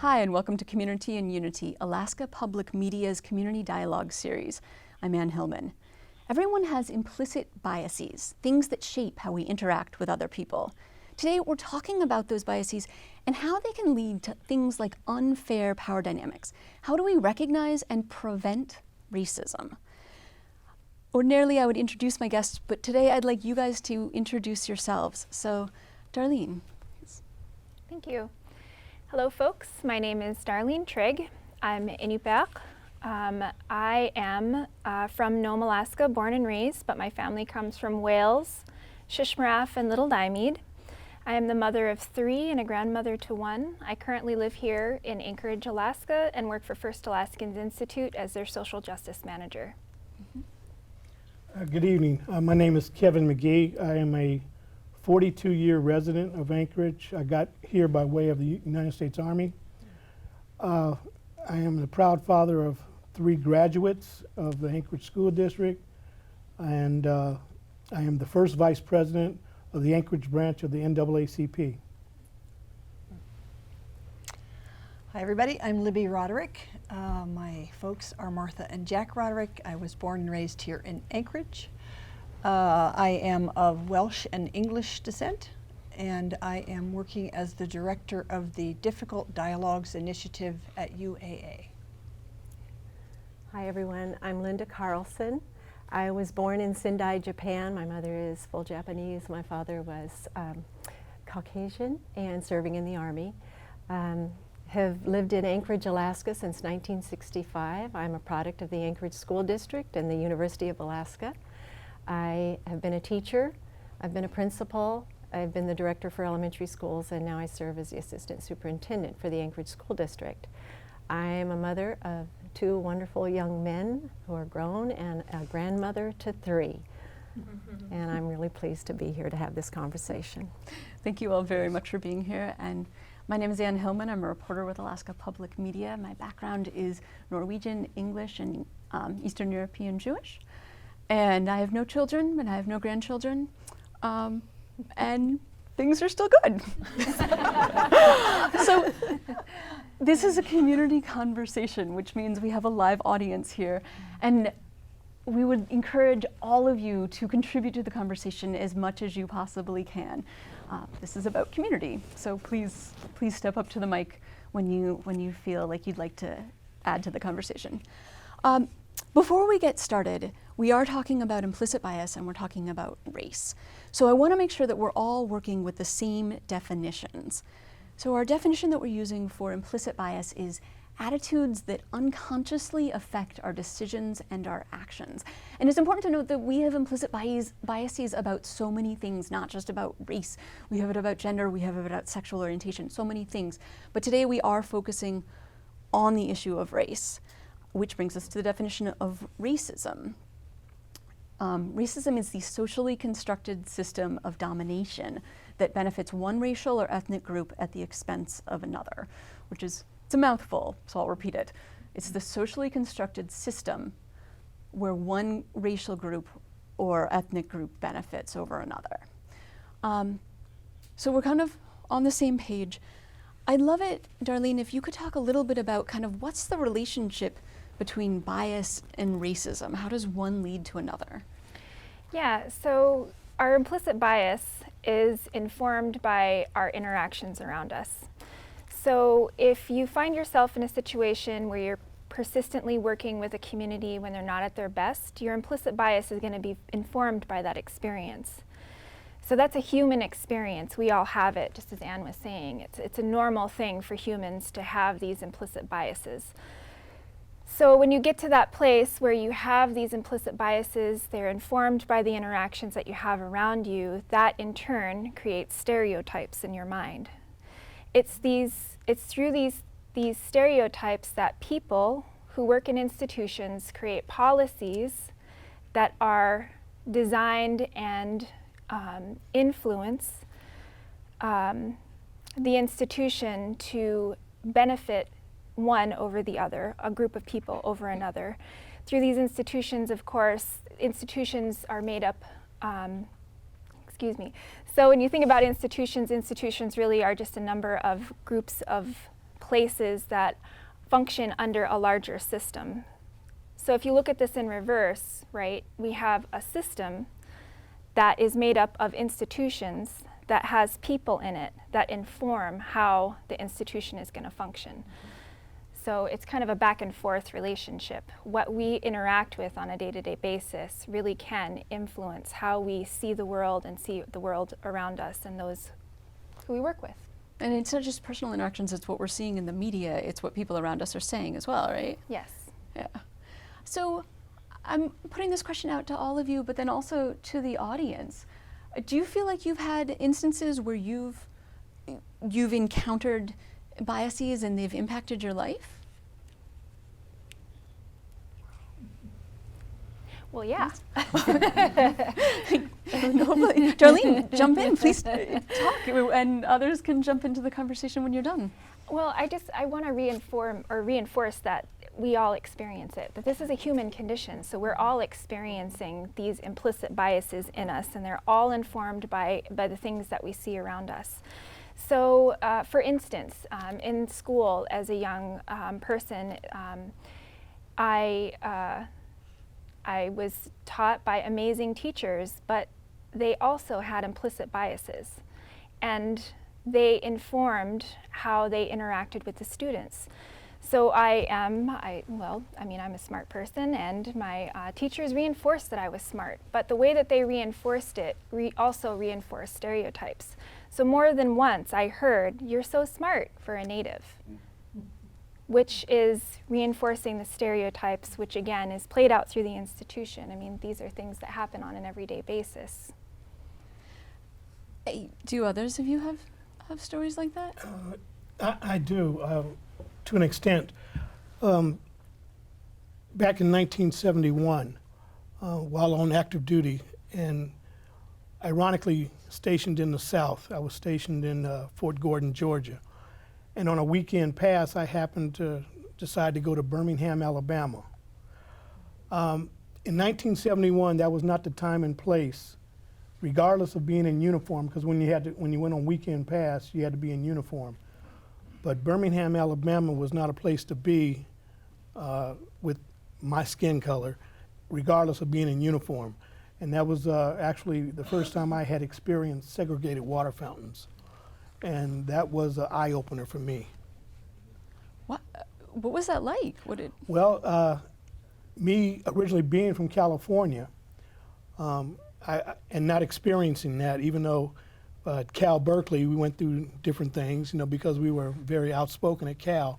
Hi, and welcome to Community and Unity, Alaska Public Media's Community Dialogue series. I'm Ann Hillman. Everyone has implicit biases, things that shape how we interact with other people. Today, we're talking about those biases and how they can lead to things like unfair power dynamics. How do we recognize and prevent racism? Ordinarily, I would introduce my guests, but today I'd like you guys to introduce yourselves. So, Darlene. Thank you. Hello, folks. My name is Darlene Trigg. I'm Inupiaq. I am from Nome, Alaska, born and raised, but my family comes from Wales, Shishmaref, and Little Diomede. I am the mother of 3 and a grandmother to 1. I currently live here in Anchorage, Alaska, and work for First Alaskans Institute as their social justice manager. Good evening. My name is Kevin McGee. I am a 42-year resident of Anchorage. I got here by way of the United States Army. I am the proud father of 3 graduates of the Anchorage School District, and I am the first vice president of the Anchorage branch of the NAACP. Hi everybody, I'm Libby Roderick. My folks are Martha and Jack Roderick. I was born and raised here in Anchorage. I am of Welsh and English descent, and I am working as the director of the Difficult Dialogues Initiative at UAA. Hi everyone, I'm Linda Carlson. I was born in Sendai, Japan. My mother is full Japanese. My father was Caucasian and serving in the Army. Have lived in Anchorage, Alaska since 1965. I'm a product of the Anchorage School District and the University of Alaska. I have been a teacher, I've been a principal, I've been the director for elementary schools, and now I serve as the assistant superintendent for the Anchorage School District. I am a mother of 2 wonderful young men who are grown and a grandmother to 3. And I'm really pleased to be here to have this conversation. Thank you all very much for being here. And my name is Ann Hillman. I'm a reporter with Alaska Public Media. My background is Norwegian, English, and Eastern European Jewish. And I have no children, and I have no grandchildren, and things are still good. So this is a community conversation, which means we have a live audience here, and we would encourage all of you to contribute to the conversation as much as you possibly can. This is about community, so please step up to the mic when you feel like you'd like to add to the conversation. Before we get started, we are talking about implicit bias and we're talking about race. So I want to make sure that we're all working with the same definitions. So our definition that we're using for implicit bias is attitudes that unconsciously affect our decisions and our actions. And it's important to note that we have implicit biases about so many things, not just about race. We have it about gender, we have it about sexual orientation, so many things. But today we are focusing on the issue of race, which brings us to the definition of racism. Racism is the socially constructed system of domination that benefits one racial or ethnic group at the expense of another, it's a mouthful, so I'll repeat it. It's the socially constructed system where one racial group or ethnic group benefits over another. So we're kind of on the same page. I'd love it, Darlene, if you could talk a little bit about kind of what's the relationship between bias and racism? How does one lead to another? Yeah, so our implicit bias is informed by our interactions around us. So if you find yourself in a situation where you're persistently working with a community when they're not at their best, your implicit bias is going to be informed by that experience. So that's a human experience. We all have it, just as Ann was saying. It's a normal thing for humans to have these implicit biases. So when you get to that place where you have these implicit biases, they're informed by the interactions that you have around you, that in turn creates stereotypes in your mind. It's through these stereotypes that people who work in institutions create policies that are designed and influence the institution to benefit one over the other, a group of people over another. Through these institutions, of course, institutions are made up, So when you think about institutions, institutions really are just a number of groups of places that function under a larger system. So if you look at this in reverse, right, we have a system that is made up of institutions that has people in it that inform how the institution is going to function. So it's kind of a back and forth relationship. What we interact with on a day-to-day basis really can influence how we see the world and see the world around us and those who we work with. And it's not just personal interactions, it's what we're seeing in the media, it's what people around us are saying as well, right? Yes. Yeah. So I'm putting this question out to all of you, but then also to the audience. Do you feel like you've had instances where you've encountered biases and they've impacted your life? Well, yeah. Nobody. Darlene, jump in, please talk, and others can jump into the conversation when you're done. Well, I want to reinforce that we all experience it, that this is a human condition. So we're all experiencing these implicit biases in us, and they're all informed by the things that we see around us. So, for instance, in school as a young person, I was taught by amazing teachers, but they also had implicit biases, and they informed how they interacted with the students. So I'm a smart person, and my teachers reinforced that I was smart, but the way that they reinforced it also reinforced stereotypes. So more than once I heard, "You're so smart for a native," which is reinforcing the stereotypes, which again is played out through the institution. I mean, these are things that happen on an everyday basis. Hey, do others of you have stories like that? I do, to an extent. Back in 1971, while on active duty, and ironically stationed in the South, I was stationed in Fort Gordon, Georgia. And on a weekend pass, I happened to decide to go to Birmingham, Alabama. In 1971, that was not the time and place, regardless of being in uniform, because when you went on weekend pass, you had to be in uniform. But Birmingham, Alabama was not a place to be with my skin color, regardless of being in uniform. And that was actually the first time I had experienced segregated water fountains. And that was an eye-opener for me. What was that like? Well, me originally being from California, and not experiencing that, even though at Cal Berkeley we went through different things, because we were very outspoken at Cal.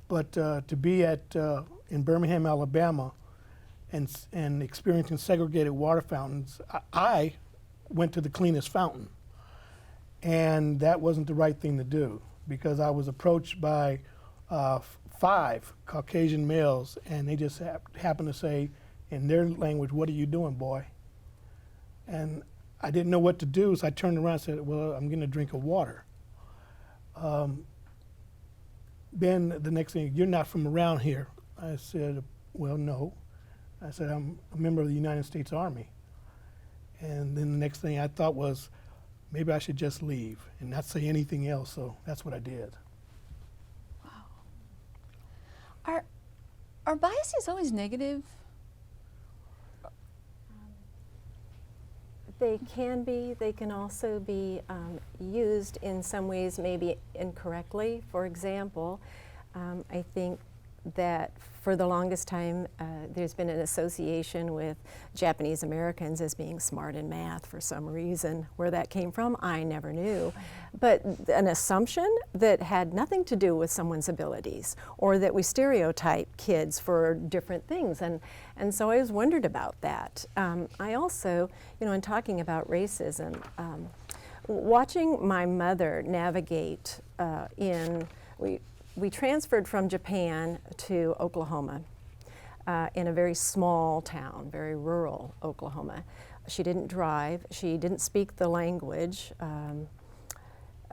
But to be in Birmingham, Alabama, and experiencing segregated water fountains, I went to the cleanest fountain. And that wasn't the right thing to do, because I was approached by 5 Caucasian males, and they just happened to say in their language, "What are you doing, boy?" And I didn't know what to do, so I turned around and said, "Well, I'm getting a drink of water." Then the next thing, "You're not from around here." I said, "Well, no." I said, "I'm a member of the United States Army." And then the next thing I thought was, maybe I should just leave and not say anything else, so that's what I did. Wow. Are biases always negative? They can be. They can also be used in some ways maybe incorrectly. For example, I think that for the longest time there's been an association with Japanese Americans as being smart in math for some reason. Where that came from, I never knew. But an assumption that had nothing to do with someone's abilities, or that we stereotype kids for different things. And so I always wondered about that. I also, in talking about racism, watching my mother navigate we transferred from Japan to Oklahoma in a very small town, very rural Oklahoma. She didn't drive. She didn't speak the language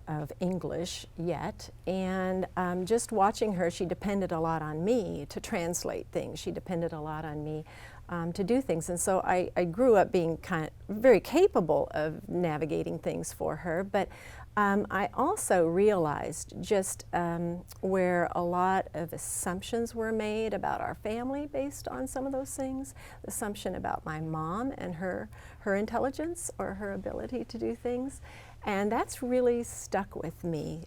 of English yet. And just watching her, she depended a lot on me to translate things. She depended a lot on me to do things. And so I grew up being very capable of navigating things for her. But I also realized just where a lot of assumptions were made about our family based on some of those things. The assumption about my mom and her intelligence or her ability to do things. And that's really stuck with me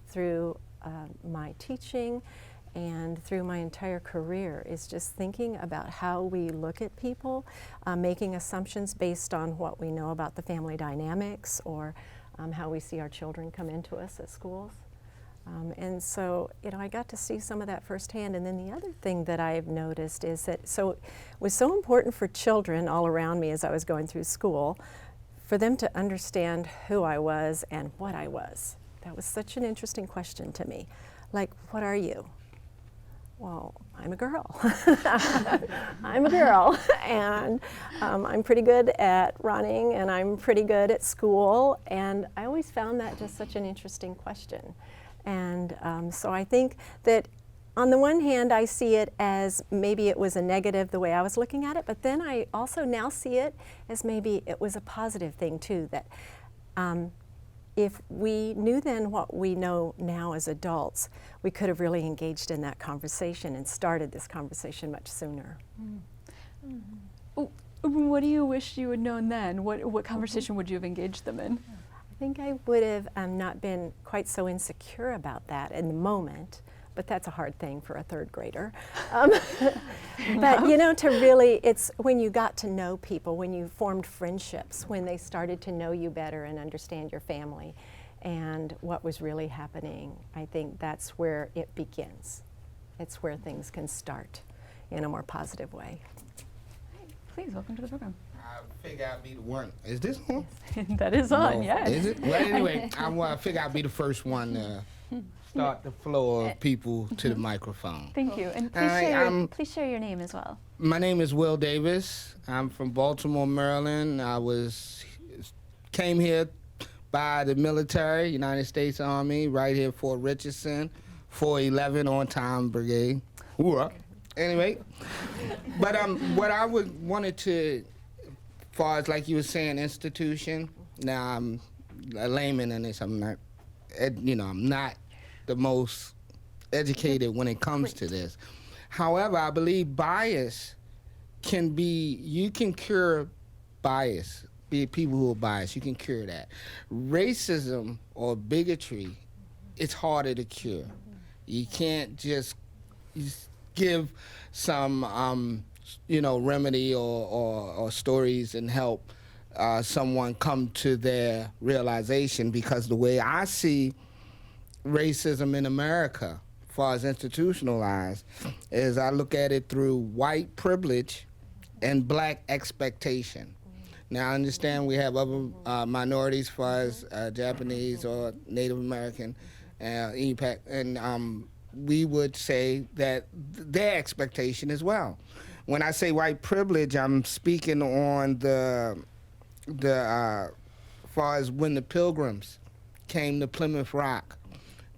through my teaching and through my entire career, is just thinking about how we look at people, making assumptions based on what we know about the family dynamics or how we see our children come into us at schools. And so, I got to see some of that firsthand. And then the other thing that I've noticed is that, so it was so important for children all around me as I was going through school, for them to understand who I was and what I was. That was such an interesting question to me. Like, what are you? Well, I'm a girl. I'm a girl, and I'm pretty good at running, and I'm pretty good at school, and I always found that just such an interesting question. And so I think that on the one hand, I see it as maybe it was a negative the way I was looking at it, but then I also now see it as maybe it was a positive thing too, that if we knew then what we know now as adults, we could have really engaged in that conversation and started this conversation much sooner. What do you wish you had known then? What conversation would you have engaged them in? I think I would have not been quite so insecure about that in the moment, but that's a hard thing for a third grader. But to really, it's when you got to know people, when you formed friendships, when they started to know you better and understand your family and what was really happening. I think that's where it begins. It's where things can start in a more positive way. Please, welcome to the program. I figure I'd be the one. Is this on? That is on, No. yes. Is it? Well, anyway, I figure I'd be the first one to start the flow of people to the microphone. Thank you. And please share your name as well. My name is Will Davis. I'm from Baltimore, Maryland. Came here by the military, United States Army, right here, Fort Richardson, 411 on-time brigade. Hoorah. Anyway, but what I wanted to, as far as like you were saying, institution. Now I'm a layman in this. I'm not, I'm not the most educated when it comes to this. However, I believe bias you can cure bias, be people who are biased, you can cure that. Racism or bigotry, it's harder to cure. You can't just give some, remedy or stories and help someone come to their realization, because the way I see racism in America, as far as institutionalized, is I look at it through white privilege and black expectation. Now, I understand we have other minorities, as far as Japanese or Native American, EPAC, and we would say that their expectation as well. When I say white privilege, I'm speaking on the far as when the Pilgrims came to Plymouth Rock.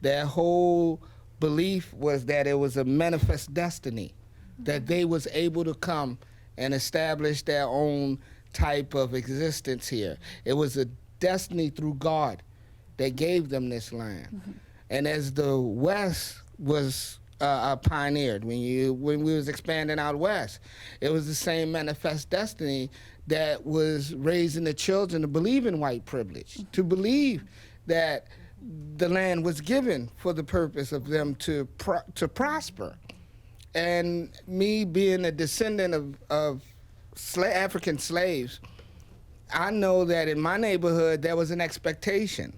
Their whole belief was that it was a manifest destiny, that they was able to come and establish their own type of existence here. It was a destiny through God that gave them this land. Mm-hmm. And as the West was pioneered, when we was expanding out west, it was the same manifest destiny that was raising the children to believe in white privilege, to believe that the land was given for the purpose of them to prosper. And me being a descendant of African slaves, I know that in my neighborhood there was an expectation.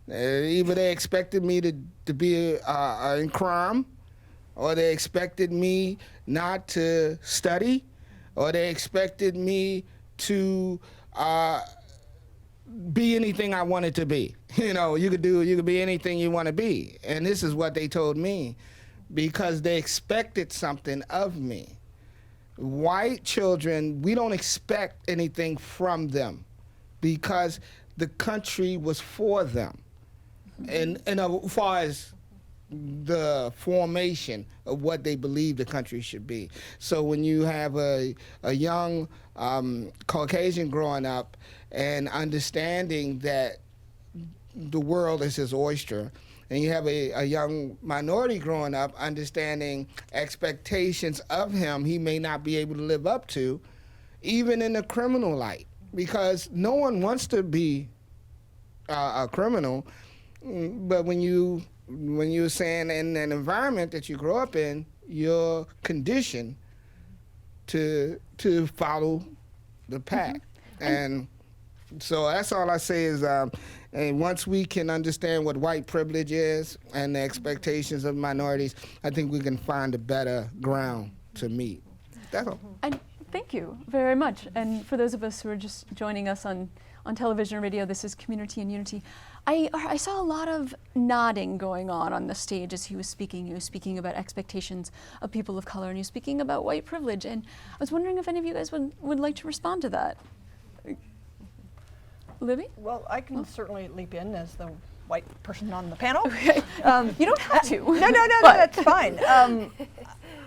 Either they expected me to be in crime, or they expected me not to study, or they expected me to be anything I wanted to be. You could be anything you want to be. And this is what they told me, because they expected something of me. White children, we don't expect anything from them, because the country was for them. And as far as the formation of what they believe the country should be. So when you have a young Caucasian growing up and understanding that the world is his oyster. And you have a young minority growing up understanding expectations of him he may not be able to live up to, even in a criminal light, because no one wants to be a criminal. But when you're saying in an environment that you grow up in, you're conditioned to follow the pack. And so that's all I say is, and once we can understand what white privilege is and the expectations of minorities, I think we can find a better ground to meet. That's all. And thank you very much. And for those of us who are just joining us on television or radio, this is Community and Unity. I saw a lot of nodding going on the stage as he was speaking. He was speaking about expectations of people of color, and he was speaking about white privilege. And I was wondering if any of you guys would like to respond to that. Libby? Well, I can certainly leap in as the white person on the panel. Okay. You don't have to. No, that's fine.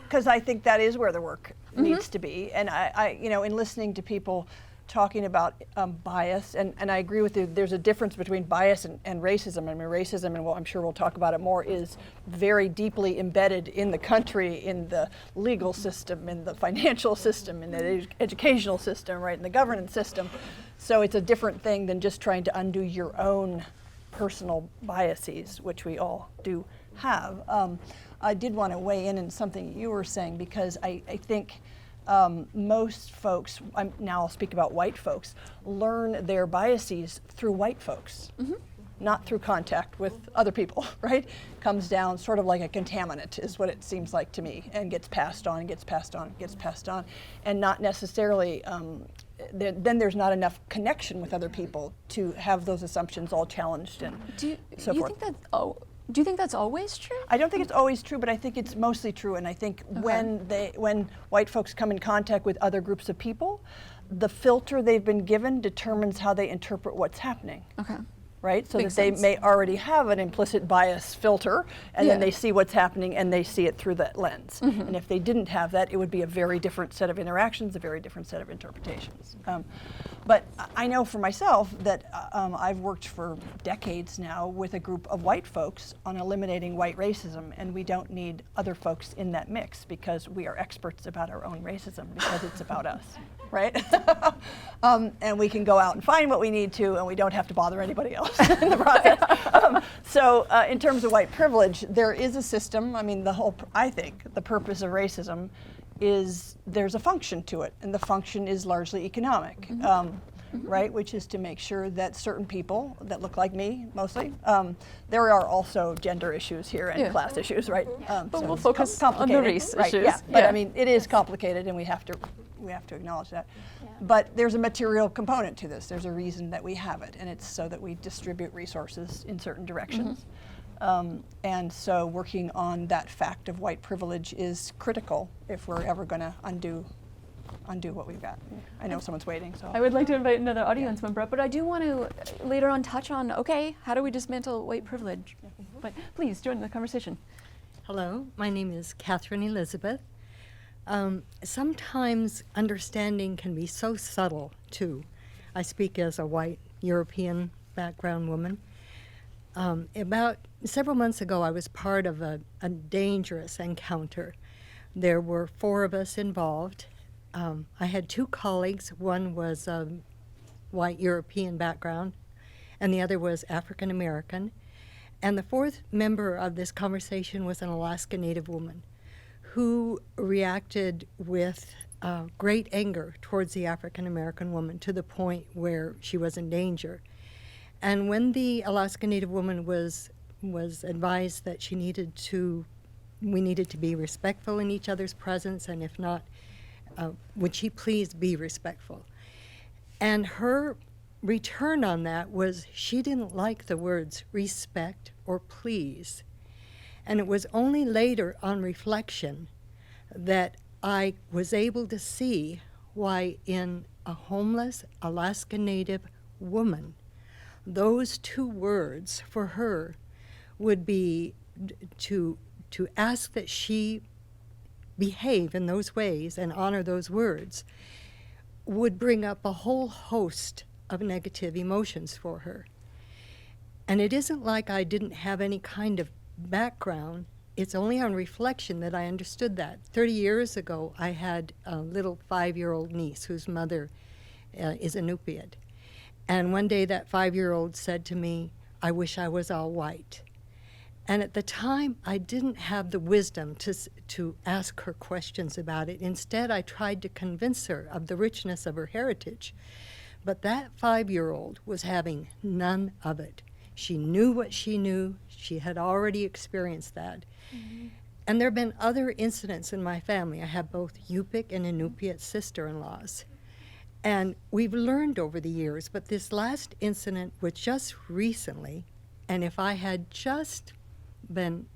Because I think that is where the work needs to be. And I, in listening to people talking about bias, and I agree with you, there's a difference between bias and racism. I mean, racism, and I'm sure we'll talk about it more, is very deeply embedded in the country, in the legal system, in the financial system, in the educational system, right, in the governance system. So it's a different thing than just trying to undo your own personal biases, which we all do have. I did want to weigh in something you were saying, because I think most folks, now I'll speak about white folks, learn their biases through white folks, not through contact with other people, right? Comes down sort of like a contaminant is what it seems like to me, and gets passed on, gets passed on, gets passed on, and not necessarily, then there's not enough connection with other people to have those assumptions all challenged and so forth. Do you think that's always true? I don't think it's always true, but I think it's mostly true. And I think when white folks come in contact with other groups of people, the filter they've been given determines how they interpret what's happening. Okay. Right? So Makes that sense. they may already have an implicit bias filter, and then they see what's happening and they see it through that lens. And if they didn't have that, it would be a very different set of interactions, a very different set of interpretations. But I know for myself that I've worked for decades now with a group of white folks on eliminating white racism, and we don't need other folks in that mix because we are experts about our own racism because it's about us, right? And we can go out and find what we need to, and we don't have to bother anybody else in the process. So in terms of white privilege, there is a system. I mean, I think the purpose of racism is there's a function to it, and the function is largely economic, right? Which is to make sure that certain people that look like me, mostly, there are also gender issues here and class issues, right? But so we'll it's focus on the complicated, race right, issues. Yeah, but I mean, it is complicated, and we have to acknowledge that. But there's a material component to this. There's a reason that we have it, and it's so that we distribute resources in certain directions. And so working on that fact of white privilege is critical if we're ever going to undo what we've got. I know someone's waiting, so. I would like to invite another audience member up, but I do want to later on touch on, okay, how do we dismantle white privilege? But please join the conversation. Hello, my name is Catherine Elizabeth. Sometimes understanding can be so subtle, too. I speak as a white European background woman. About several months ago, I was part of a dangerous encounter. There were 4 of us involved. I had 2 colleagues. One was white European background, and the other was African American. And the 4th member of this conversation was an Alaska Native woman who reacted with great anger towards the African American woman to the point where she was in danger. And when the Alaska Native woman was advised that we needed to be respectful in each other's presence, and if not, would she please be respectful? And her return on that was she didn't like the words respect or please. And it was only later on reflection that I was able to see why in a homeless Alaska Native woman, those 2 words for her would be to ask that she behave in those ways and honor those words would bring up a whole host of negative emotions for her. And it isn't like I didn't have any kind of background. It's only on reflection that I understood that. 30 years ago, I had a little 5-year-old niece whose mother is Inupiat. And one day that 5-year-old said to me, "I wish I was all white." And at the time, I didn't have the wisdom to ask her questions about it. Instead, I tried to convince her of the richness of her heritage. But that 5-year-old was having none of it. She knew what she knew. She had already experienced that. Mm-hmm. And there have been other incidents in my family. I have both Yupik and Inupiat sister-in-laws. And we've learned over the years, but this last incident was just recently, and if I had just been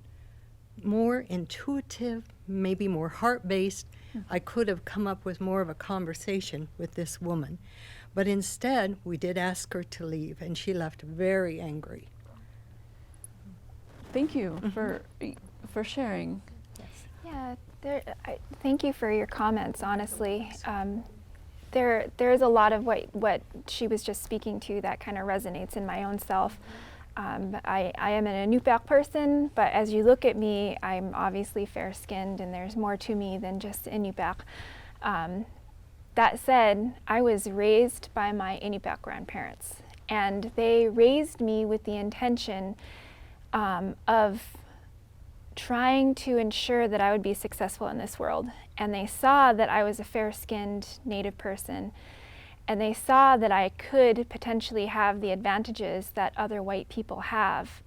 more intuitive, maybe more heart-based, I could have come up with more of a conversation with this woman. But instead, we did ask her to leave, and she left very angry. Thank you for sharing. Yeah, thank you for your comments, honestly. There's a lot of what she was just speaking to that kind of resonates in my own self. I am an Inupiaq person, but as you look at me, I'm obviously fair-skinned, and there's more to me than just Inupiaq. That said, I was raised by my Inupiaq grandparents, and they raised me with the intention of trying to ensure that I would be successful in this world. And they saw that I was a fair-skinned Native person, and they saw that I could potentially have the advantages that other white people have.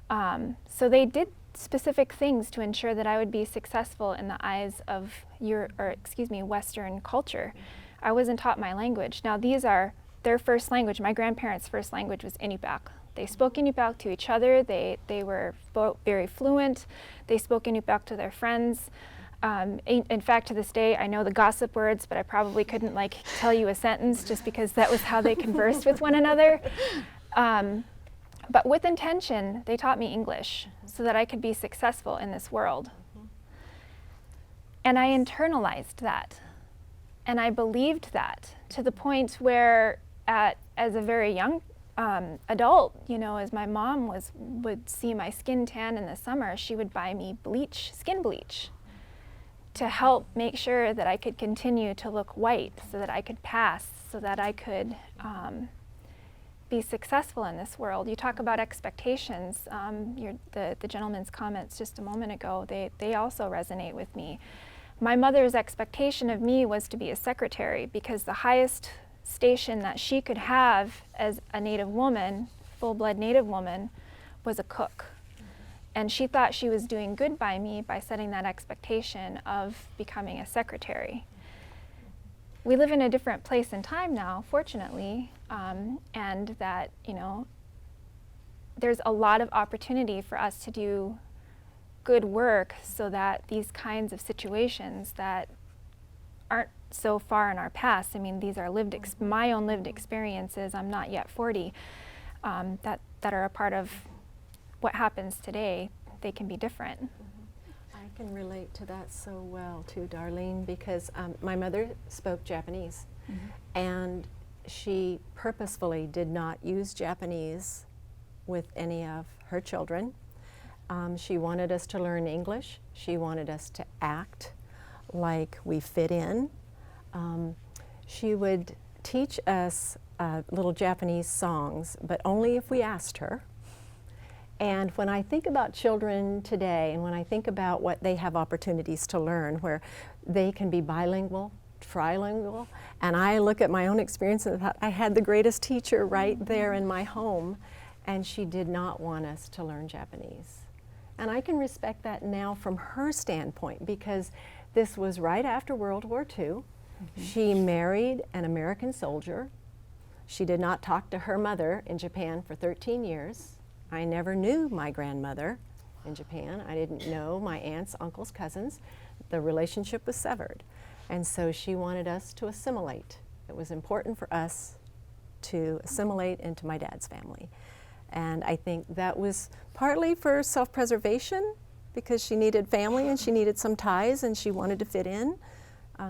So they did specific things to ensure that I would be successful in the eyes of Western culture. I wasn't taught my language. Now these are their first language. My grandparents' first language was Inupiaq. They spoke Inupiaq to each other. They were both very fluent. They spoke Inupiaq to their friends. In fact, to this day, I know the gossip words, but I probably couldn't tell you a sentence just because that was how they conversed with one another. But with intention, they taught me English so that I could be successful in this world. And I internalized that. And I believed that to the point where as a very young adult, as my mom would see my skin tan in the summer, she would buy me skin bleach, to help make sure that I could continue to look white, so that I could pass, so that I could be successful in this world. You talk about expectations. The gentleman's comments just a moment ago, they also resonate with me. My mother's expectation of me was to be a secretary, because the highest station that she could have as a Native woman, full-blood Native woman, was a cook. And she thought she was doing good by me by setting that expectation of becoming a secretary. We live in a different place and time now, fortunately, and that, there's a lot of opportunity for us to do good work so that these kinds of situations that aren't so far in our past, these are my own lived experiences, I'm not yet 40, that are a part of what happens today, they can be different. I can relate to that so well too, Darlene, because my mother spoke Japanese, and she purposefully did not use Japanese with any of her children. She wanted us to learn English. She wanted us to act like we fit in. She would teach us little Japanese songs, but only if we asked her. And when I think about children today, and when I think about what they have opportunities to learn, where they can be bilingual, trilingual, and I look at my own experience and thought I had the greatest teacher right there in my home, and she did not want us to learn Japanese. And I can respect that now from her standpoint, because this was right after World War II. She married an American soldier. She did not talk to her mother in Japan for 13 years. I never knew my grandmother in Japan. I didn't know my aunts, uncles, cousins. The relationship was severed. And so she wanted us to assimilate. It was important for us to assimilate into my dad's family. And I think that was partly for self-preservation, because she needed family and she needed some ties and she wanted to fit in.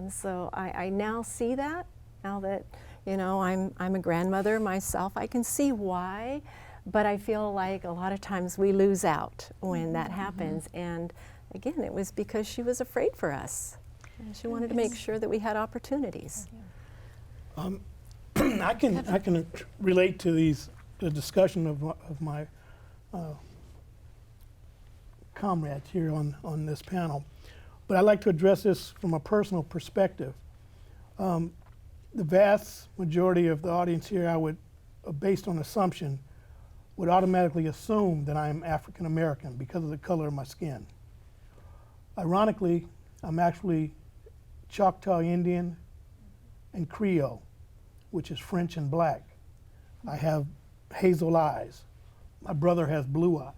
So I now see that, now that I'm a grandmother myself. I can see why But I feel like a lot of times we lose out when that happens. And again, it was because she was afraid for us. And she wanted to make sure that we had opportunities. I can relate to the discussion of my comrades here on this panel, but I'd like to address this from a personal perspective. The vast majority of the audience here, I would, based on assumption, would automatically assume that I'm African American because of the color of my skin. Ironically, I'm actually Choctaw Indian and Creole, which is French and black. I have hazel eyes. My brother has blue eyes.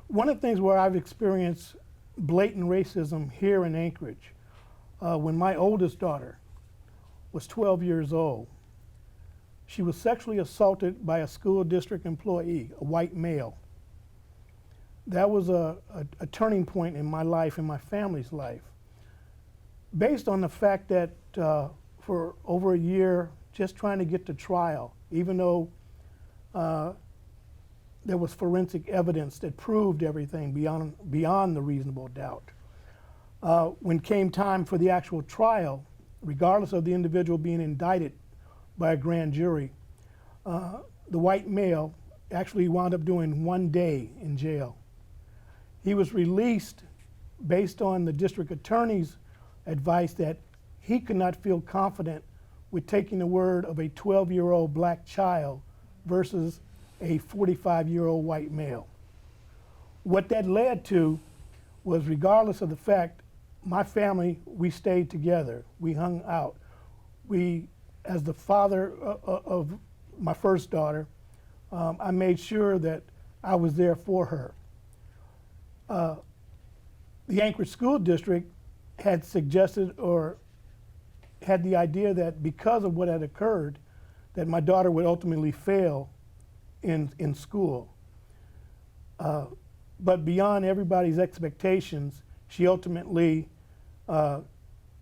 One of the things where I've experienced blatant racism here in Anchorage, when my oldest daughter was 12 years old, she was sexually assaulted by a school district employee, a white male. That was a turning point in my life and my family's life, based on the fact that for over a year, just trying to get to trial, even though there was forensic evidence that proved everything beyond the reasonable doubt. When came time for the actual trial, regardless of the individual being indicted by a grand jury, the white male actually wound up doing 1 day in jail. He was released based on the district attorney's advice that he could not feel confident with taking the word of a 12-year-old black child versus a 45-year-old white male. What that led to was, regardless of the fact, my family, we stayed together. We hung out. We, as the father of my first daughter, I made sure that I was there for her. The Anchorage School District had suggested or had the idea that because of what had occurred, that my daughter would ultimately fail in school. But beyond everybody's expectations, she ultimately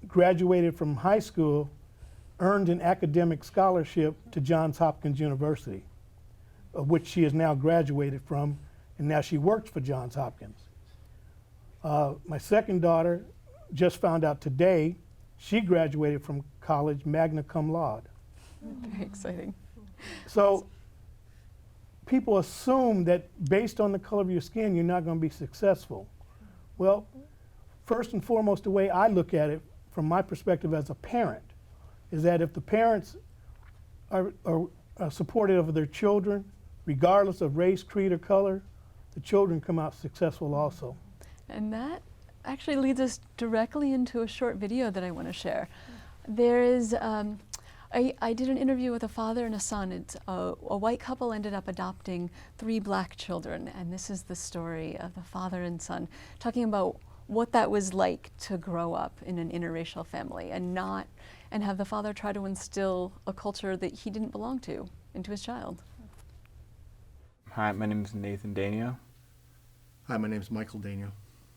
graduated from high school, earned an academic scholarship to Johns Hopkins University, of which she has now graduated from, and now she works for Johns Hopkins. My second daughter just found out today, she graduated from college magna cum laude. Very exciting. So people assume that based on the color of your skin, you're not going to be successful. Well, first and foremost, the way I look at it from my perspective as a parent is that if the parents are supportive of their children, regardless of race, creed, or color, the children come out successful also. And that actually leads us directly into a short video that I want to share. There is, I did an interview with a father and a son. It's a white couple ended up adopting 3 black children, and this is the story of the father and son talking about what that was like to grow up in an interracial family and have the father try to instill a culture that he didn't belong to into his child. Hi, my name is Nathan Danio. Hi, my name is Michael Danio.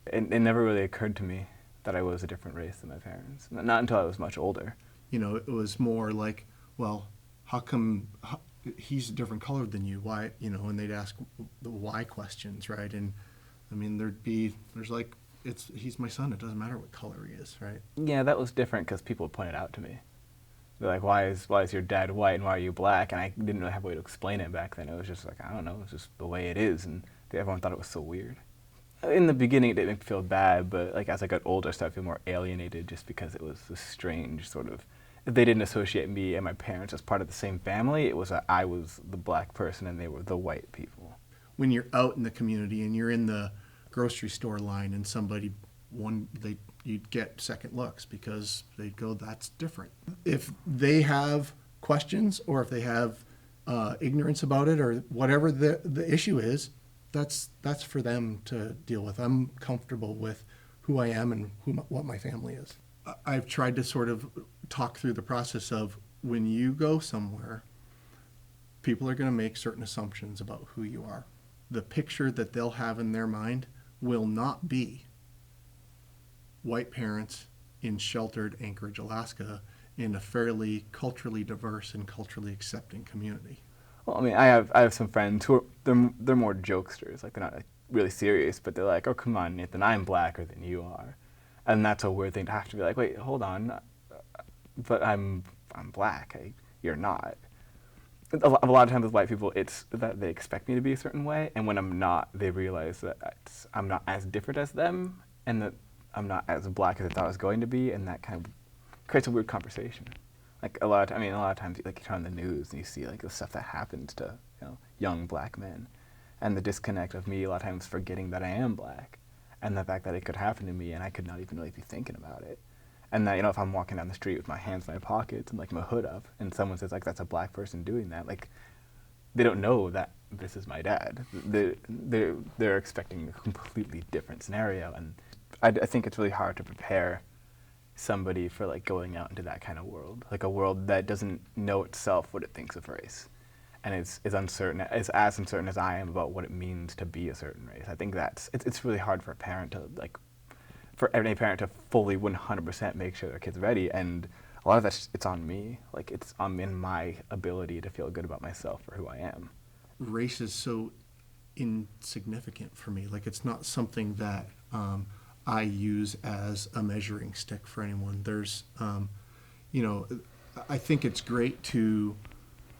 It never really occurred to me that I was a different race than my parents. Not until I was much older. You know, it was more like, well, how come he's a different color than you? Why, you know, and they'd ask the why questions, right? And I mean, there's like, he's my son. It doesn't matter what color he is, right? Yeah, that was different because people pointed out to me. They're like, why is your dad white and why are you black? And I didn't really have a way to explain it back then. It was just like, I don't know, it's just the way it is. And everyone thought it was so weird. In the beginning, it didn't make me feel bad, but like as I got older, I started to feel more alienated just because it was a strange sort of, they didn't associate me and my parents as part of the same family. It was I was the black person and they were the white people. When you're out in the community and you're in the grocery store line and you'd get second looks because they'd go, that's different. If they have questions or if they have ignorance about it or whatever the issue is, that's for them to deal with. I'm comfortable with who I am and what my family is. I've tried to sort of talk through the process of when you go somewhere, people are going to make certain assumptions about who you are. The picture that they'll have in their mind will not be white parents in sheltered Anchorage, Alaska, in a fairly culturally diverse and culturally accepting community. Well, I mean, I have some friends who they're more jokesters. Like, they're not like, really serious, but they're like, oh, come on, Nathan, I'm blacker than you are. And that's a weird thing to have to be like, wait, hold on, but I'm black. You're not. A lot of times with white people, it's that they expect me to be a certain way, and when I'm not, they realize that I'm not as different as them, and that I'm not as black as I thought I was going to be, and that kind of creates a weird conversation. Like a lot of times, like you turn on the news and you see like the stuff that happens to young black men, and the disconnect of me a lot of times forgetting that I am black, and the fact that it could happen to me and I could not even really be thinking about it, and that if I'm walking down the street with my hands in my pockets and like my hood up, and someone says like that's a black person doing that, like they don't know that this is my dad. They're expecting a completely different scenario, and I think it's really hard to prepare somebody for like going out into that kind of world, like a world that doesn't know itself what it thinks of race, and is uncertain, is as uncertain as I am about what it means to be a certain race. I think it's really hard for a parent to for any parent to fully 100% make sure their kid's ready, and a lot of it's on me. Like it's in my ability to feel good about myself for who I am. Race is so insignificant for me. Like it's not something that I use as a measuring stick for anyone. There's, I think it's great to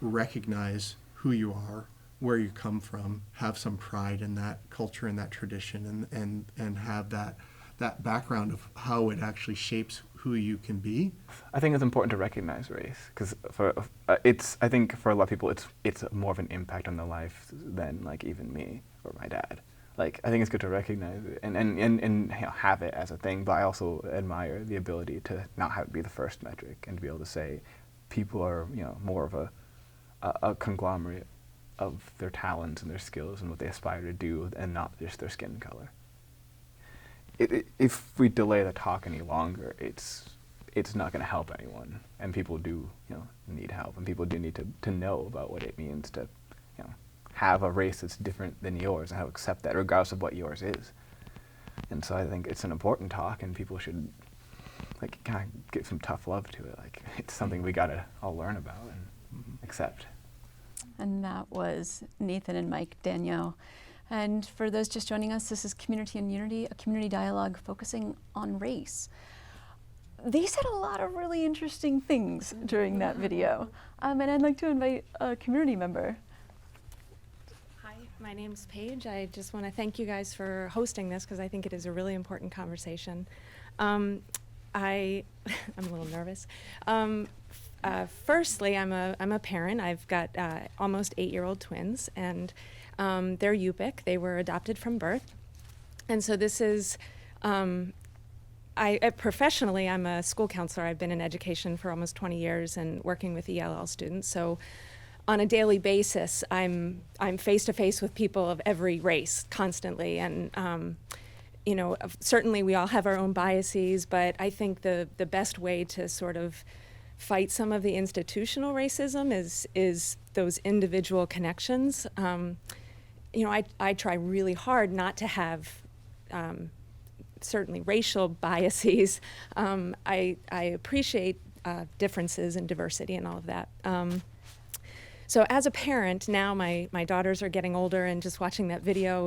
recognize who you are, where you come from, have some pride in that culture and that tradition, and have that background of how it actually shapes who you can be. I think it's important to recognize race because I think for a lot of people it's more of an impact on their life than like even me or my dad. Like I think it's good to recognize it and have it as a thing, but I also admire the ability to not have it be the first metric and to be able to say people are more of a conglomerate of their talents and their skills and what they aspire to do, and not just their skin color. If we delay the talk any longer, it's not going to help anyone, and people do need help, and people do need to know about what it means to have a race that's different than yours and how to accept that regardless of what yours is. And so I think it's an important talk, and people should like kind of give some tough love to it. Like it's something we got to all learn about and accept. And that was Nathan and Mike Daniel. And for those just joining us, this is Community and Unity, a community dialogue focusing on race. They said a lot of really interesting things during that video. And I'd like to invite a community member. Hi, my name's Paige. I just want to thank you guys for hosting this because I think it is a really important conversation. I'm a little nervous. Firstly, I'm a parent. I've got almost 8-year-old twins, and they're Yupik. They were adopted from birth. And so this is, professionally, I'm a school counselor. I've been in education for almost 20 years and working with ELL students. So on a daily basis, I'm face to face with people of every race constantly. And, certainly we all have our own biases, but I think the best way to sort of fight some of the institutional racism is those individual connections. I try really hard not to have certainly racial biases. I appreciate differences and diversity and all of that. So as a parent, now my daughters are getting older, and just watching that video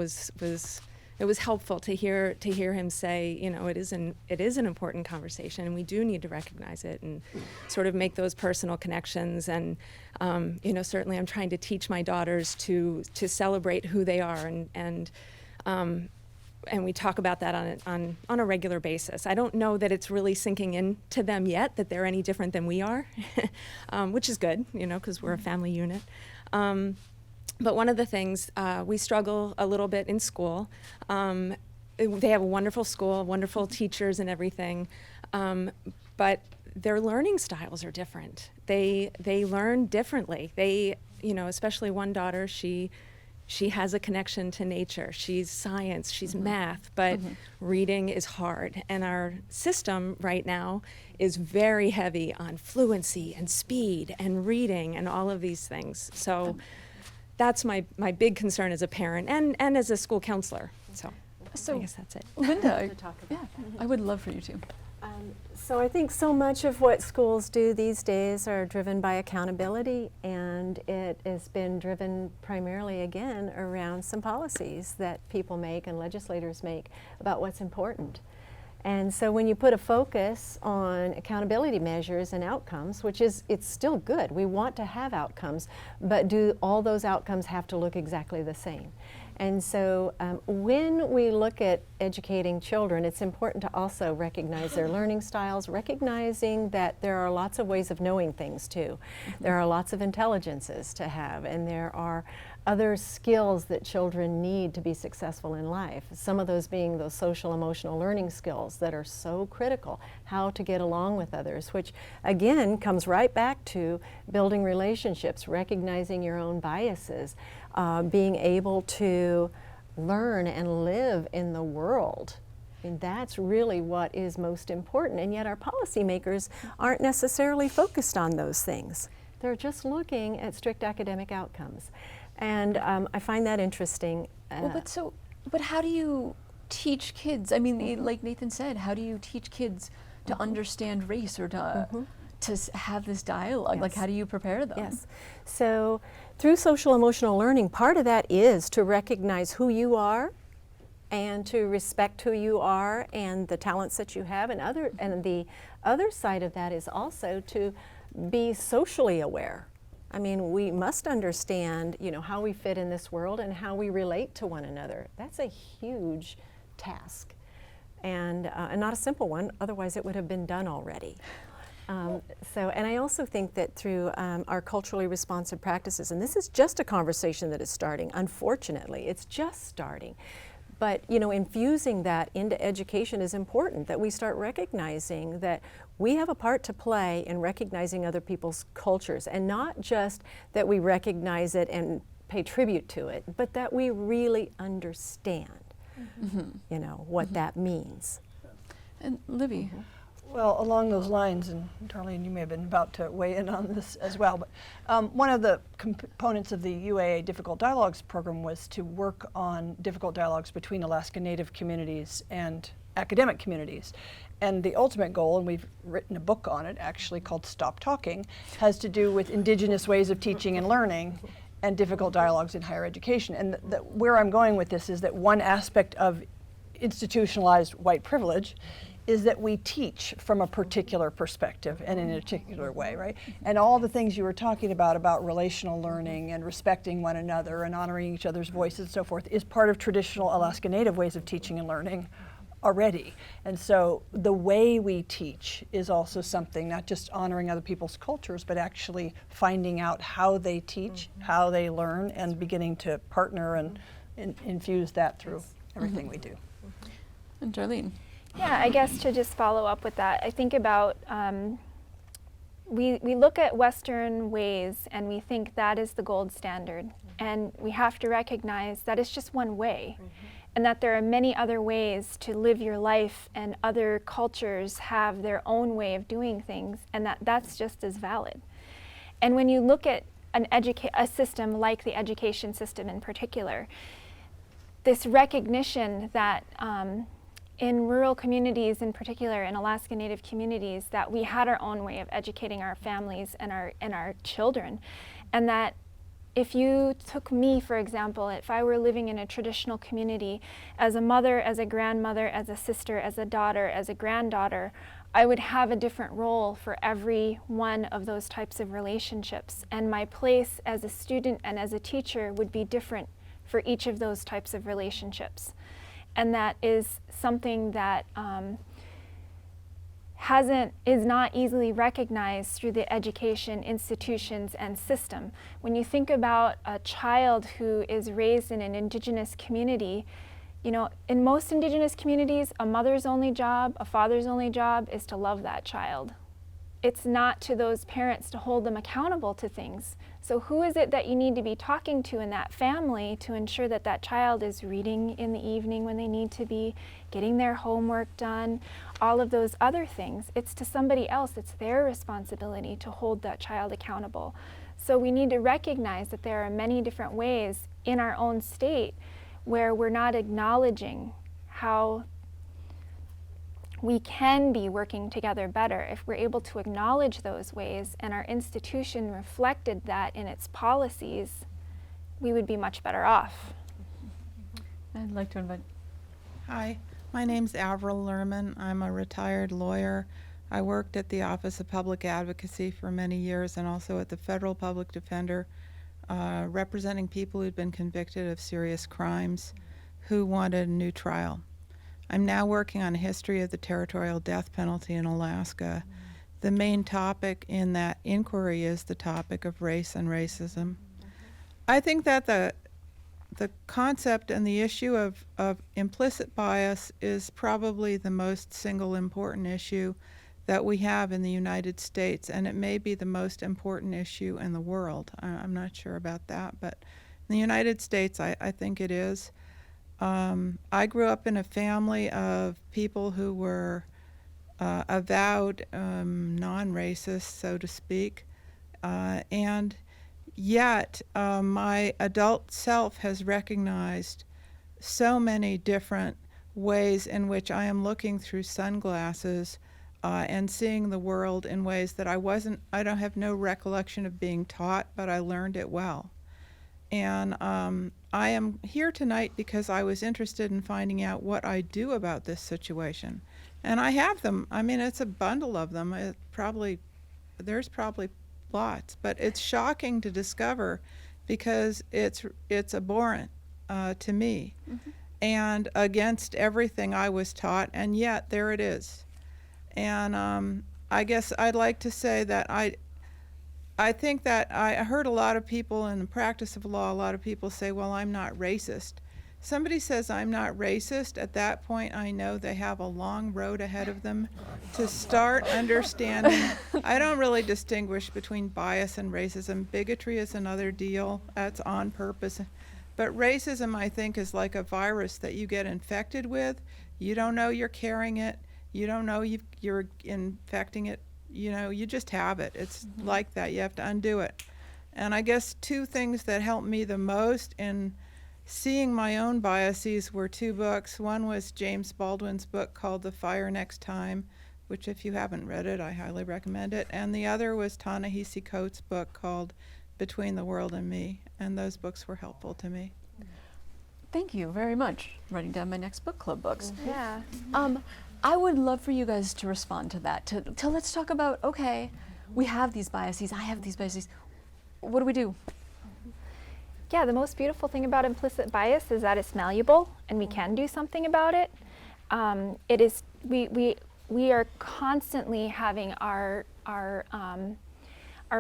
it was helpful to hear him say, it is an important conversation, and we do need to recognize it and sort of make those personal connections. And certainly I'm trying to teach my daughters to celebrate who they are, and we talk about that on a regular basis. I don't know that it's really sinking in to them yet that they're any different than we are, which is good, because we're a family unit. But one of the things, we struggle a little bit in school. They have a wonderful school, wonderful teachers and everything, but their learning styles are different. They learn differently. Especially one daughter, she has a connection to nature. She's science, she's math, but reading is hard. And our system right now is very heavy on fluency and speed and reading and all of these things. So that's my big concern as a parent and as a school counselor. So I guess that's it. Linda, To talk about that. I would love for you to. So I think so much of what schools do these days are driven by accountability, and it has been driven primarily, again, around some policies that people make and legislators make about what's important. And so when you put a focus on accountability measures and outcomes, which is, it's still good, we want to have outcomes, but do all those outcomes have to look exactly the same? And so when we look at educating children, it's important to also recognize their learning styles, recognizing that there are lots of ways of knowing things too. There are lots of intelligences to have, and there are other skills that children need to be successful in life. Some of those being those social emotional learning skills that are so critical, how to get along with others, which again comes right back to building relationships, recognizing your own biases, being able to learn and live in the world. I mean, that's really what is most important, and yet our policymakers aren't necessarily focused on those things. They're just looking at strict academic outcomes. And I find that interesting. But how do you teach kids? I mean, like Nathan said, how do you teach kids to understand race or to have this dialogue? Yes. Like, how do you prepare them? Yes. So through social emotional learning, part of that is to recognize who you are and to respect who you are and the talents that you have, and the other side of that is also to be socially aware. I mean, we must understand, you know, how we fit in this world and how we relate to one another. That's a huge task, and not a simple one, otherwise it would have been done already. And I also think that through our culturally responsive practices, and this is just a conversation that is starting, unfortunately, it's just starting. But, you know, infusing that into education is important, that we start recognizing that we have a part to play in recognizing other people's cultures, and not just that we recognize it and pay tribute to it, but that we really understand, you know, what that means. And Libby. Well, along those lines, and Darlene, you may have been about to weigh in on this as well, but one of the components of the UAA Difficult Dialogues program was to work on difficult dialogues between Alaska Native communities and academic communities. And the ultimate goal, and we've written a book on it actually called Stop Talking, has to do with indigenous ways of teaching and learning and difficult dialogues in higher education. And where I'm going with this is that one aspect of institutionalized white privilege is that we teach from a particular perspective and in a particular way, right? And all the things you were talking about relational learning and respecting one another and honoring each other's voices and so forth, is part of traditional Alaska Native ways of teaching and learning already. And so the way we teach is also something, not just honoring other people's cultures, but actually finding out how they teach, how they learn, and beginning to partner and infuse that through everything we do. And Darlene. Yeah, I guess to just follow up with that, I think about we look at Western ways and we think that is the gold standard, and we have to recognize that it's just one way, and that there are many other ways to live your life, and other cultures have their own way of doing things, and that's just as valid. And when you look at a system like the education system in particular, this recognition that in rural communities, in particular in Alaska Native communities, that we had our own way of educating our families and our children, and that if you took me, for example, if I were living in a traditional community as a mother, as a grandmother, as a sister, as a daughter, as a granddaughter, I would have a different role for every one of those types of relationships, and my place as a student and as a teacher would be different for each of those types of relationships. And that is something that is not easily recognized through the education institutions and system. When you think about a child who is raised in an Indigenous community, you know, in most Indigenous communities, a mother's only job, a father's only job is to love that child. It's not to those parents to hold them accountable to things. So who is it that you need to be talking to in that family to ensure that that child is reading in the evening when they need to be, getting their homework done, all of those other things? It's to somebody else. It's their responsibility to hold that child accountable. So we need to recognize that there are many different ways in our own state where we're not acknowledging how we can be working together better if we're able to acknowledge those ways and our institution reflected that in its policies. We would be much better off. I'd like to invite. Hi, my name's Avril Lerman. I'm a retired lawyer. I worked at the Office of Public Advocacy for many years and also at the Federal Public Defender, representing people who'd been convicted of serious crimes who wanted a new trial. I'm now working on a history of the territorial death penalty in Alaska. The main topic in that inquiry is the topic of race and racism. I think that the concept and the issue of implicit bias is probably the most single important issue that we have in the United States, and it may be the most important issue in the world. I'm not sure about that, but in the United States, I think it is. I grew up in a family of people who were avowed non-racist, so to speak, and yet my adult self has recognized so many different ways in which I am looking through sunglasses and seeing the world in ways that I don't have no recollection of being taught, but I learned it well. And I am here tonight because I was interested in finding out what I do about this situation. And I have them. I mean, it's a bundle of them. There's probably lots, but it's shocking to discover because it's abhorrent to me and against everything I was taught, and yet there it is. And I guess I'd like to say that I think that I heard a lot of people in the practice of law, a lot of people say, well, I'm not racist. Somebody says I'm not racist, at that point I know they have a long road ahead of them to start understanding. I don't really distinguish between bias and racism. Bigotry is another deal, that's on purpose. But racism, I think, is like a virus that you get infected with. You don't know you're carrying it. You don't know you're infecting it. You know, you just have it. It's like that. You have to undo it. And I guess two things that helped me the most in seeing my own biases were two books. One was James Baldwin's book called The Fire Next Time, which if you haven't read it, I highly recommend it. And the other was Ta-Nehisi Coates' book called Between the World and Me. And those books were helpful to me. Thank you very much. Writing down my next book club books. Yeah. I would love for you guys to respond to that. To let's talk about, okay, we have these biases, I have these biases. What do we do? Yeah, the most beautiful thing about implicit bias is that it's malleable and we can do something about it. It is we are constantly having our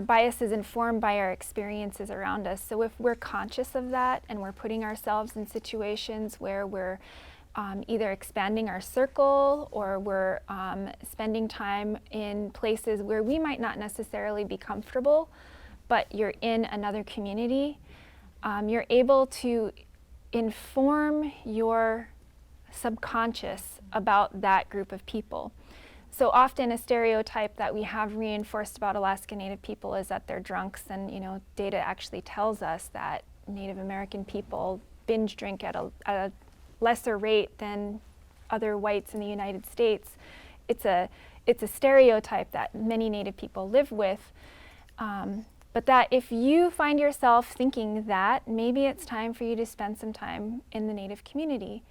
biases informed by our experiences around us. So if we're conscious of that and we're putting ourselves in situations where we're either expanding our circle or we're spending time in places where we might not necessarily be comfortable, but you're in another community, you're able to inform your subconscious about that group of people. So often a stereotype that we have reinforced about Alaska Native people is that they're drunks, and data actually tells us that Native American people binge drink at a lesser rate than other whites in the United States. It's a stereotype that many Native people live with. But that if you find yourself thinking that, maybe it's time for you to spend some time in the Native community.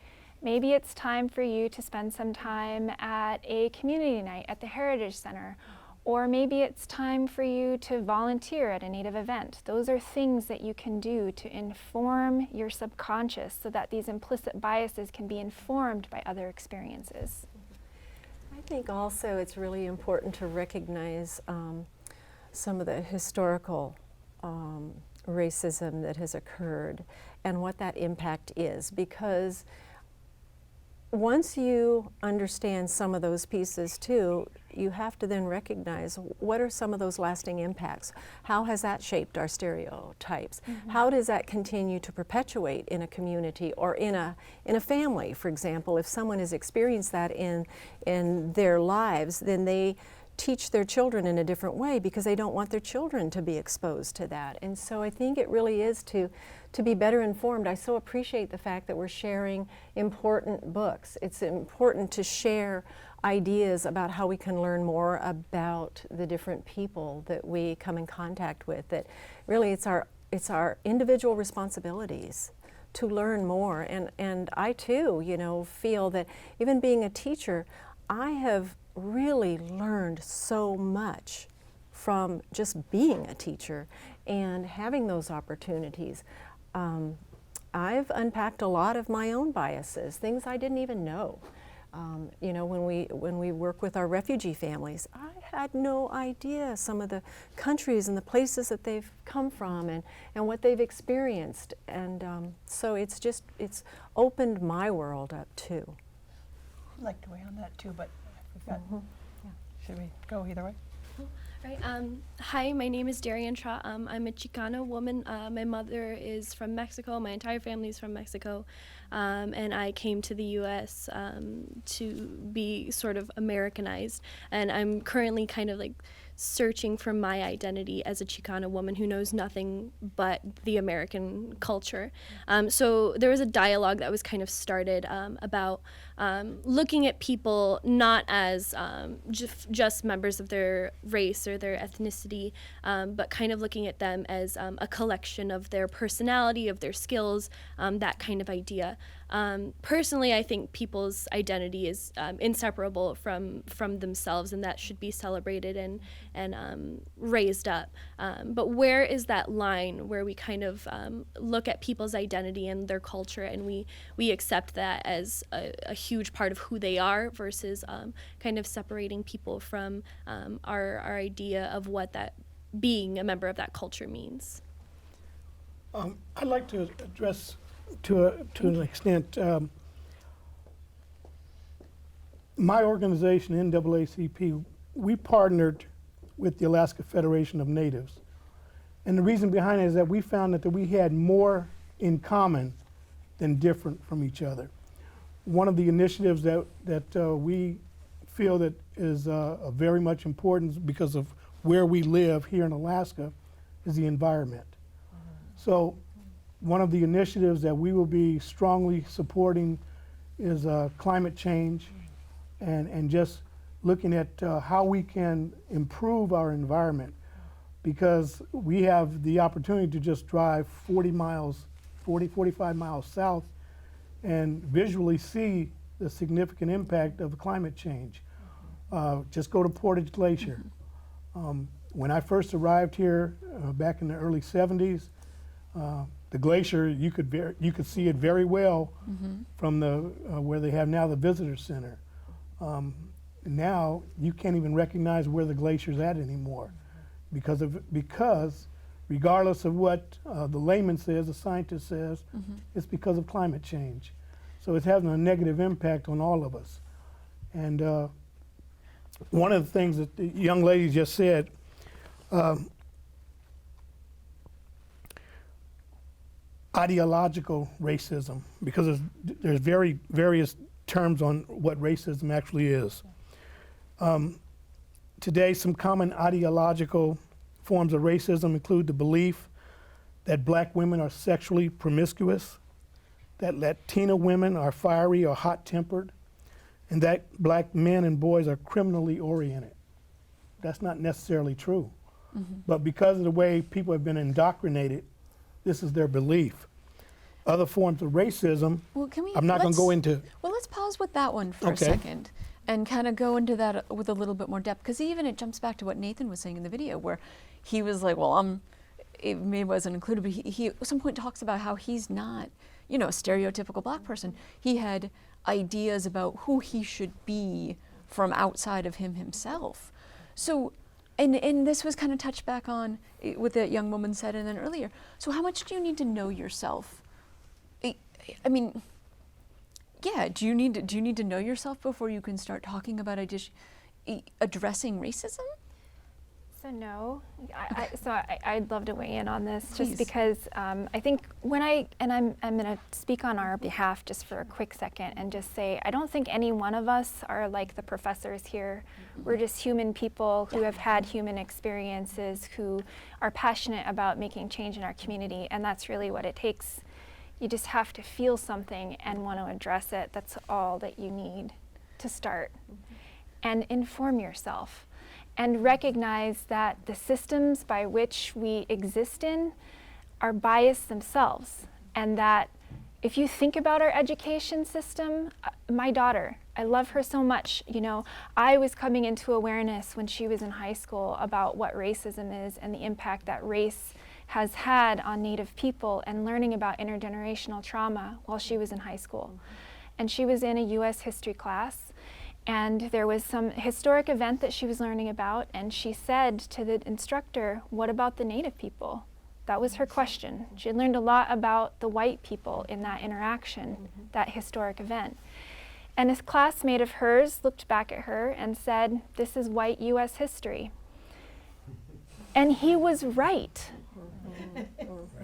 Maybe it's time for you to spend some time at a community night at the Heritage Center. Or maybe it's time for you to volunteer at a Native event. Those are things that you can do to inform your subconscious so that these implicit biases can be informed by other experiences. I think also it's really important to recognize some of the historical racism that has occurred and what that impact is, because once you understand some of those pieces too, you have to then recognize what are some of those lasting impacts. How has that shaped our stereotypes? How does that continue to perpetuate in a community or in a family, for example? If someone has experienced that in their lives, then they teach their children in a different way because they don't want their children to be exposed to that. And so I think it really is to be better informed. I so appreciate the fact that we're sharing important books. It's important to share ideas about how we can learn more about the different people that we come in contact with. That really it's our individual responsibilities to learn more. And I too, you know, feel that even being a teacher, I have really learned so much from just being a teacher and having those opportunities. I've unpacked a lot of my own biases, things I didn't even know. You know, when we work with our refugee families, I had no idea some of the countries and the places that they've come from and what they've experienced. And so it's opened my world up too. I'd like to weigh on that too, but we've got, should we go either way? Right. Hi, my name is Darian Trott. I'm a Chicana woman. My mother is from Mexico. My entire family is from Mexico. And I came to the U.S. To be sort of Americanized. And I'm currently kind of like searching for my identity as a Chicana woman who knows nothing but the American culture. So there was a dialogue that was kind of started about looking at people not as just members of their race or their ethnicity, but kind of looking at them as a collection of their personality, of their skills, that kind of idea. Personally, I think people's identity is inseparable from themselves, and that should be celebrated and raised up. But where is that line where we kind of look at people's identity and their culture, and we accept that as a huge part of who they are, versus kind of separating people from our idea of what that being a member of that culture means? I'd like to address to an extent. My organization, NAACP, we partnered with the Alaska Federation of Natives. And the reason behind it is that we found that we had more in common than different from each other. One of the initiatives that we feel that is very much important because of where we live here in Alaska is the environment. So one of the initiatives that we will be strongly supporting is climate change and just looking at how we can improve our environment, because we have the opportunity to just drive 45 miles south and visually see the significant impact of climate change. Just go to Portage Glacier. When I first arrived here back in the early 70s, the glacier, you could see it very well from the where they have now the visitor center. Now you can't even recognize where the glacier's at anymore, because regardless of what the layman says, the scientist says, it's because of climate change. So it's having a negative impact on all of us. And one of the things that the young lady just said, ideological racism, because there's various terms on what racism actually is. Today, some common ideological forms of racism include the belief that black women are sexually promiscuous, that Latina women are fiery or hot-tempered, and that black men and boys are criminally oriented. That's not necessarily true. But because of the way people have been indoctrinated, this is their belief. Other forms of racism, Well, I'm not going to go into. Well, let's pause with that one for a second and kind of go into that with a little bit more depth, because even it jumps back to what Nathan was saying in the video, where he was like, well, it maybe wasn't included, but he at some point talks about how he's not, you know, a stereotypical black person. He had ideas about who he should be from outside of himself. So, and this was kind of touched back on what that young woman said and then earlier. So how much do you need to know yourself? I mean, yeah, do you need to know yourself before you can start talking about addressing racism? So no, I'd love to weigh in on this Please. just because I think I'm going to speak on our behalf just for a quick second and just say I don't think any one of us are like the professors here. We're just human people who have had human experiences, who are passionate about making change in our community, and that's really what it takes. You just have to feel something and want to address it. That's all that you need to start. And inform yourself. And recognize that the systems by which we exist in are biased themselves. And that if you think about our education system, my daughter, I love her so much. You know, I was coming into awareness when she was in high school about what racism is and the impact that race has had on Native people, and learning about intergenerational trauma while she was in high school. And she was in a US history class. And there was some historic event that she was learning about, and she said to the instructor, "What about the Native people?" That was her question. She had learned a lot about the white people in that interaction, that historic event. And a classmate of hers looked back at her and said, "This is white US history." And he was right.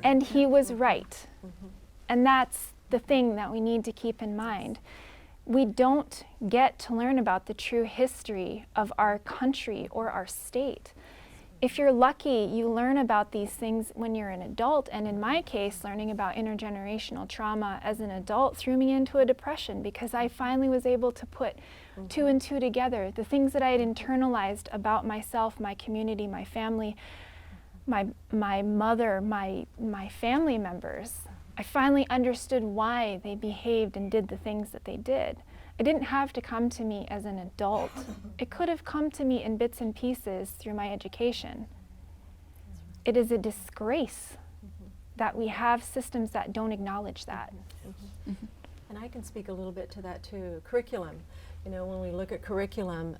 And he was right. And that's the thing that we need to keep in mind. We don't get to learn about the true history of our country or our state. If you're lucky, you learn about these things when you're an adult, and in my case, learning about intergenerational trauma as an adult threw me into a depression because I finally was able to put two and two together. The things that I had internalized about myself, my community, my family, my mother, my family members, I finally understood why they behaved and did the things that they did. It didn't have to come to me as an adult. It could have come to me in bits and pieces through my education. It is a disgrace that we have systems that don't acknowledge that. And I can speak a little bit to that too. Curriculum. You know, when we look at curriculum,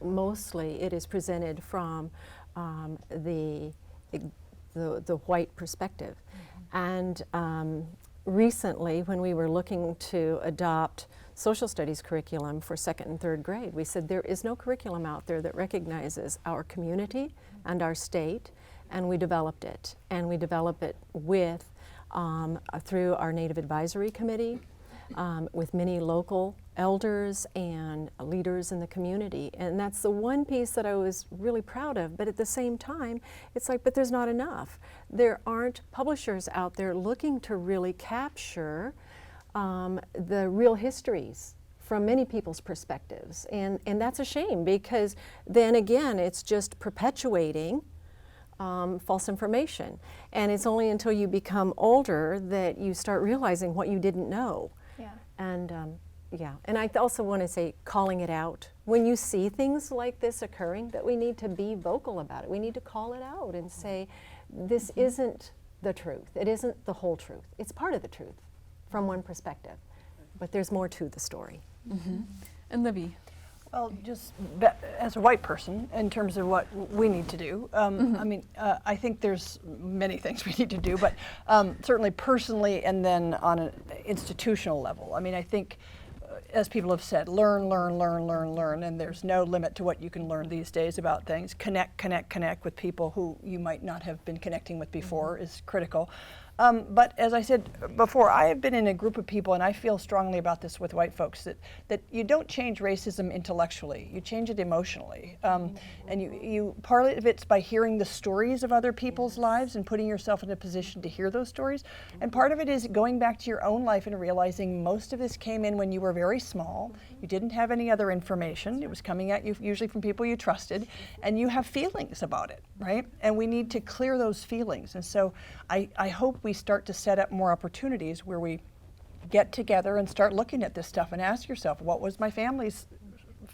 mostly it is presented from the white perspective. And recently, when we were looking to adopt social studies curriculum for 2nd and 3rd grade, we said there is no curriculum out there that recognizes our community and our state, and we developed it. And we develop it with, through our Native Advisory Committee, with many local elders and leaders in the community. And that's the one piece that I was really proud of, but at the same time, it's like, but there's not enough. There aren't publishers out there looking to really capture the real histories from many people's perspectives. And that's a shame, because then again, it's just perpetuating false information. And it's only until you become older that you start realizing what you didn't know. Yeah. And and I also want to say, calling it out. When you see things like this occurring, that we need to be vocal about it. We need to call it out and say, this isn't the truth. It isn't the whole truth. It's part of the truth from one perspective, but there's more to the story. And Libby. Well, just as a white person, in terms of what we need to do, I mean, I think there's many things we need to do, but certainly personally and then on an institutional level. I mean, I think, as people have said, learn, and there's no limit to what you can learn these days about things. Connect with people who you might not have been connecting with before is critical. But as I said before, I have been in a group of people, and I feel strongly about this with white folks, that you don't change racism intellectually, you change it emotionally. And you part of it's by hearing the stories of other people's lives and putting yourself in a position to hear those stories. And part of it is going back to your own life and realizing most of this came in when you were very small. You didn't have any other information. It was coming at you usually from people you trusted, and you have feelings about it, right? And we need to clear those feelings. And so I hope we start to set up more opportunities where we get together and start looking at this stuff and ask yourself, what was my family's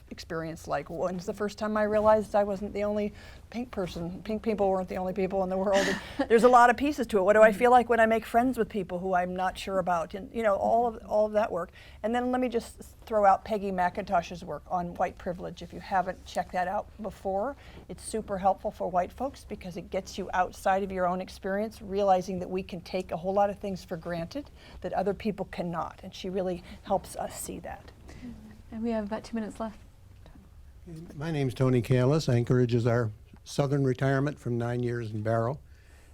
experience like? When's the first time I realized I wasn't the only pink person? Pink people weren't the only people in the world. And there's a lot of pieces to it. What do I feel like when I make friends with people who I'm not sure about? And you know, all of that work. And then let me just throw out Peggy McIntosh's work on white privilege. If you haven't checked that out before, it's super helpful for white folks because it gets you outside of your own experience, realizing that we can take a whole lot of things for granted that other people cannot. And she really helps us see that. And we have about 2 minutes left. My name's Tony Callis. Anchorage is our Southern retirement from 9 years in Barrow,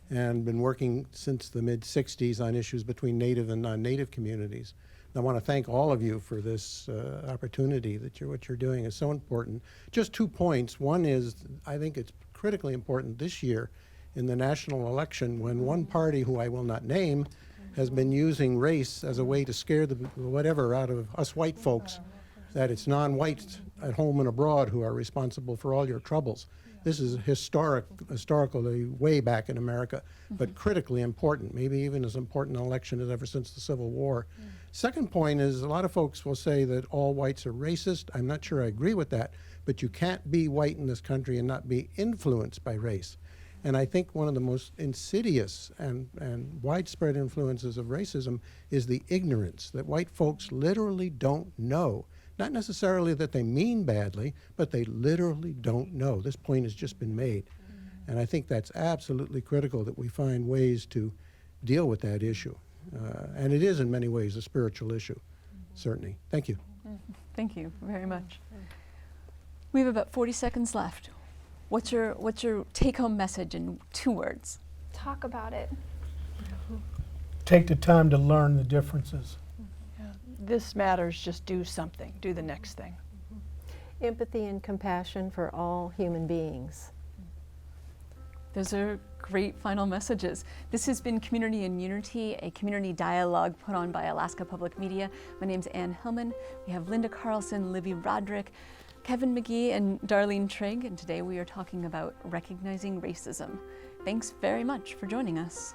and been working since the mid-'60s on issues between Native and non-Native communities. And I want to thank all of you for this opportunity that what you're doing is so important. Just 2 points. One is, I think it's critically important this year in the national election when one party, who I will not name, has been using race as a way to scare the whatever out of us white folks, that it's non-whites at home and abroad who are responsible for all your troubles. This is historically way back in America, but critically important, maybe even as important an election as ever since the Civil War. Second point is, a lot of folks will say that all whites are racist. I'm not sure I agree with that, but you can't be white in this country and not be influenced by race. And I think one of the most insidious and widespread influences of racism is the ignorance that white folks literally don't know. Not necessarily that they mean badly, but they literally don't know. This point has just been made. And I think that's absolutely critical that we find ways to deal with that issue. And it is in many ways a spiritual issue, certainly. Thank you. Thank you very much. We have about 40 seconds left. What's your take-home message in 2 words? Talk about it. Take the time to learn the differences. This matters, just do something, do the next thing. Empathy and compassion for all human beings. Those are great final messages. This has been Community in Unity, a community dialogue put on by Alaska Public Media. My name's Ann Hillman. We have Linda Carlson, Libby Roderick, Kevin McGee, and Darlene Trigg, and today we are talking about recognizing racism. Thanks very much for joining us.